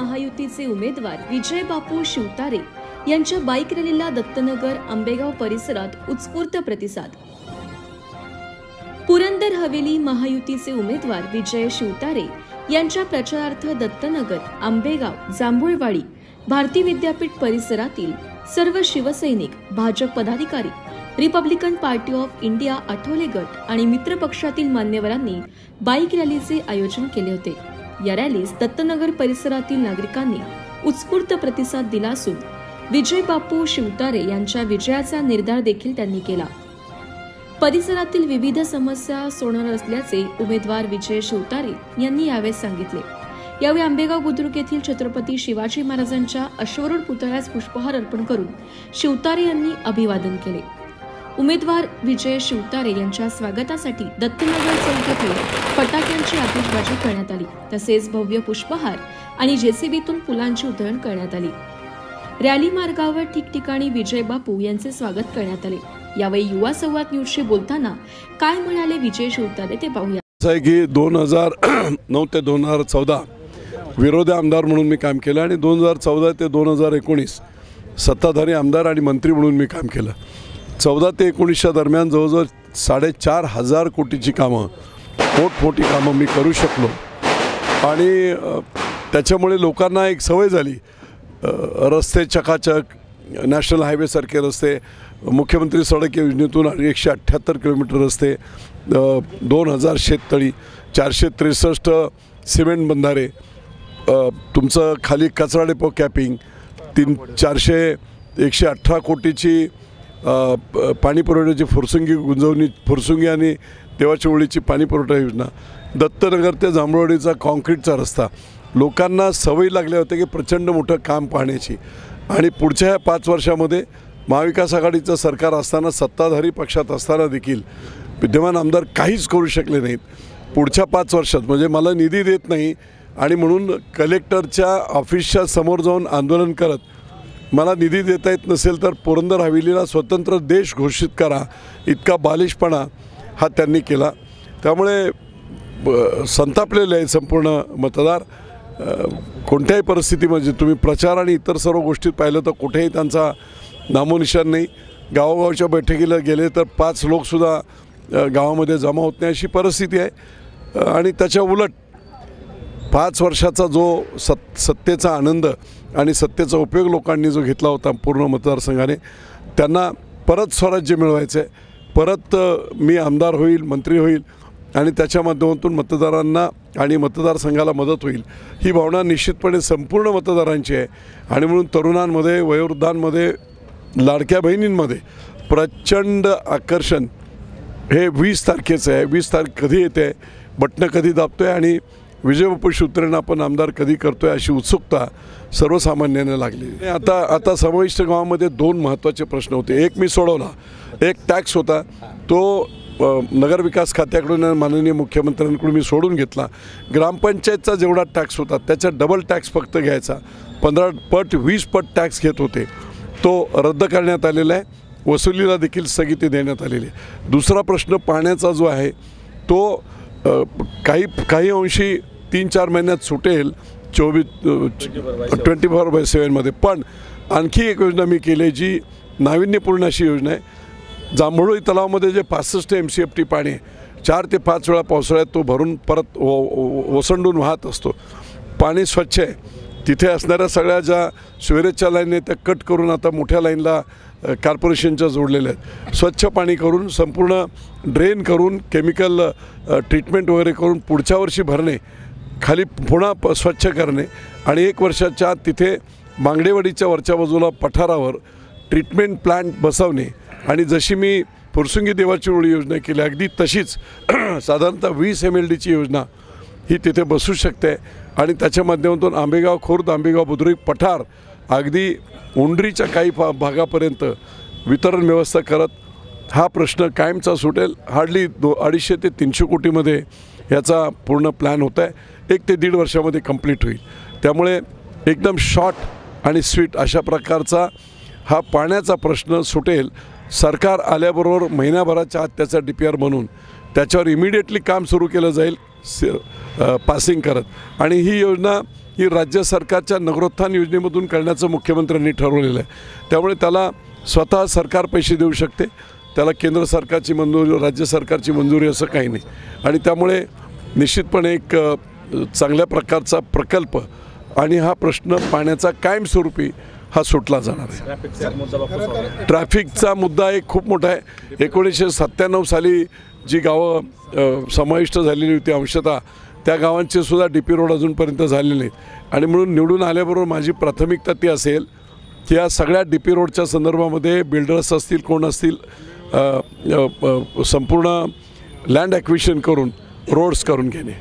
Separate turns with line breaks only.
महायुतीचे उमेदवार विजय बापू शिवतारे यांच्या बाईक रॅलीला दत्तनगर आंबेगाव परिसरात उत्स्फूर्त प्रतिसाद। पुरंदर हवेली महायुतीचे उमेदवार विजय शिवतारे यांच्या प्रचारार्थ दत्तनगर, आंबेगाव, जांभूळवाडी, भारती विद्यापीठ परिसरातील सर्व शिवसैनिक, भाजप पदाधिकारी, Republican party of India Athawale गट आणि मित्र पक्षातील मान्यवरांनी बाईक रॅलीचे आयोजन केले होते। या रॅलीस दत्तनगर परिसरातील नागरिकांनी उत्स्फूर्त प्रतिसाद दिला असून विजय बापू शिवतारे यांच्या विजयाचा निर्धार देखील त्यांनी केला। परिसरातील विविध समस्या सोडवणार असल्याचे उमेदवार विजय शिवतारे यांनी यावेळी सांगितले। यावेळी आंबेगाव बुद्रुक येथील छत्रपती शिवाजी महाराजांच्या अश्वरूढ पुतळ्यास पुष्पहार अर्पण करून शिवतारे यांनी अभिवादन केले। उमेदवार विजय शिवतारे यांच्या स्वागतासाठी दत्तनगर चौक येथे फटाक्यांची आतिषबाजी करण्यात आली, तसेच भव्य पुष्पहार आणि जेसीबीतून फुलांची उधळण करण्यात आली। रॅली मार्गावर ठिकठिकाणी विजय बापू यांचे स्वागत करण्यात आले। यावेळी युवा संवाद न्यूजशी बोलताना काय म्हणाले विजय शिवतारे ते पाहूया।
की 2009 ते 2014 विरोधी आमदार म्हणून मी काम केलं आणि 2014 ते 2019 सत्ताधारी आमदार आणि मंत्री म्हणून मी काम केलं। 14 ते 19च्या दरम्यान जवळजवळ 4,500 कोटीची कामं, मोठमोठी कामं मी करू शकलो आणि त्याच्यामुळे लोकांना एक सवय झाली। रस्ते चकाचक, नॅशनल हायवेसारखे रस्ते, मुख्यमंत्री सडक योजनेतून 178 किलोमीटर रस्ते, 2000 शेततळी, 463 सिमेंट बंधारे, तुमचं खाली कचरा डेपो कॅपिंग, 118 कोटीची पाणी पुरवठ्याची फुरसुंगी आणि देवाच्या ओळीची पाणी पुरवठा योजना, दत्तनगर ते जांभूळवाडीचा कॉन्क्रीटचा रस्ता। लोकांना सवय लागल्या होत्या की प्रचंड मोठं काम पाहण्याची आणि पुढच्या ह्या 5 वर्षामध्ये महाविकास आघाडीचं सरकार असताना, सत्ताधारी पक्षात असताना देखील विद्यमान आमदार काहीच करू शकले नाहीत। पुढच्या 5 वर्षात म्हणजे मला निधी देत नाही आणि म्हणून कलेक्टरच्या ऑफिसच्या समोर जाऊन आंदोलन करत, मला निधी देता येत नसेल तर पुरंदर हवेलीला स्वतंत्र देश घोषित करा, इतका बालिशपणा हा त्यांनी केला। त्यामुळे संतापलेले आहे संपूर्ण मतदार। कोणत्याही परिस्थितीमध्ये तुम्ही प्रचार आणि इतर सर्व गोष्टीत पाहिलं तर कुठेही त्यांचा नामोनिशाण नाही। गावोगावच्या बैठकीला गेले तर 5 लोकसुद्धा गावामध्ये जमा होत नाही अशी परिस्थिती आहे। आणि त्याच्या उलट 5 वर्षाचा जो सत्तेचा आनंद आणि सत्तेचा उपयोग लोकांनी जो घेतला होता पूर्ण मतदारसंघाने, त्यांना परत स्वराज्य मिळवायचं आहे, परत मी आमदार होईल, मंत्री होईल आणि त्याच्या माध्यमातून मतदारांना आणि मतदारसंघाला मदत होईल, ही भावना निश्चितपणे संपूर्ण मतदारांची आहे। आणि म्हणून तरुणांमध्ये, वयोवृद्धांमध्ये, लाडक्या बहिणींमध्ये प्रचंड आकर्षण हे 20 तारखेचं आहे। 20 तारीख कधी येते, बटणं कधी दाबतोय आणि विजय बापू शिवतारेंना आपण आमदार कधी करतोय अशी उत्सुकता सर्वसामान्यांना लागली। आता समाविष्ट गावामध्ये 2 महत्त्वाचे प्रश्न होते। एक मी सोडवला, एक टॅक्स होता, तो नगरविकास खात्याकडून माननीय मुख्यमंत्र्यांकडून मी सोडून घेतला। ग्रामपंचायतचा जेवढा टॅक्स होता त्याचा डबल टॅक्स फक्त घ्यायचा, 15 पट 20 पट टॅक्स घेत होते, तो रद्द करण्यात आलेला आहे। वसुलीला देखील स्थगिती देण्यात आलेली आहे। दुसरा प्रश्न पाण्याचा जो आहे तो काही अंशी 3-4 महिन्यात सुटेल, 24/7 मध्ये। पण आणखी एक योजना मी केली जी नाविन्यपूर्ण अशी योजना आहे। जांभूळवाडी तलावामध्ये जे 65 MCFT पाणी आहे, 4 ते 5 वेळा पावसाळ्यात तो भरून परत ओसंडून वाहत असतो। पाणी स्वच्छ आहे। तिथे असणाऱ्या सगळ्या ज्या सिवेरेजच्या लाईन आहेत त्या कट करून आता मोठ्या लाईनला कॉर्पोरेशनच्या जोडलेल्या आहेत। स्वच्छ पाणी करून, संपूर्ण ड्रेन करून, केमिकल ट्रीटमेंट वगैरे करून पुढच्या वर्षी भरणे, खाली पुन्हा स्वच्छ करणे आणि 1 वर्षाच्या आत तिथे मांगडेवाडीच्या वरच्या बाजूला पठारावर ट्रीटमेंट प्लांट बसवणे आणि जशी मी फुरसुंगी देवाची ओळी योजना केली अगदी तशीच साधारणतः 20 MLDची योजना ही तिथे बसू शकते आणि त्याच्या माध्यमातून आंबेगाव खुर्द, आंबेगाव बुद्रुक पठार अगदी उंडरीच्या काही भागापर्यंत वितरण व्यवस्था करत हा प्रश्न कायमचा सुटेल। हार्डली 250 ते 300 कोटीमध्ये याचा पूर्ण प्लॅन होत आहे। 1 ते 1.5 वर्षामध्ये कंप्लीट होईल। त्यामुळे एकदम शॉर्ट आणि स्वीट अशा प्रकारचा हा पाण्याचा प्रश्न सुटेल। सरकार आल्याबरोबर महिन्याभराच्या आत त्याचा DPR बनवून त्याच्यावर इमिडिएटली काम सुरू केलं जाईल। पासिंग करत आणि ही योजना ही राज्य सरकारच्या नगरोत्थान योजनेमधून करण्याचं मुख्यमंत्र्यांनी ठरवलेलं आहे. त्यामुळे त्याला स्वतः सरकार पैसे देऊ शकते, त्याला केंद्र सरकारची मंजुरी राज्य सरकारची मंजुरी असं काही नाही आणि त्यामुळे निश्चितपणे एक चांगल्या प्रकारचा प्रकल्प आणि हा प्रश्न पाण्याचा कायमस्वरूपी हा सुटला जाणार आहे. ट्रॅफिकचा मुद्दा एक खूप मोठा आहे. 1997 साली जी गावं समाविष्ट झालेली होती अंशतः त्या गावांचे सुद्धा DP रोड अजूनपर्यंत झालेले नाहीत आणि म्हणून निवडून आल्याबरोबर माझी प्राथमिकता ती असेल की या सगळ्या DP रोडच्या संदर्भामध्ये बिल्डर्स असतील कोण असतील संपूर्ण लँड ॲक्विशन करून रोड्स करून घेणे.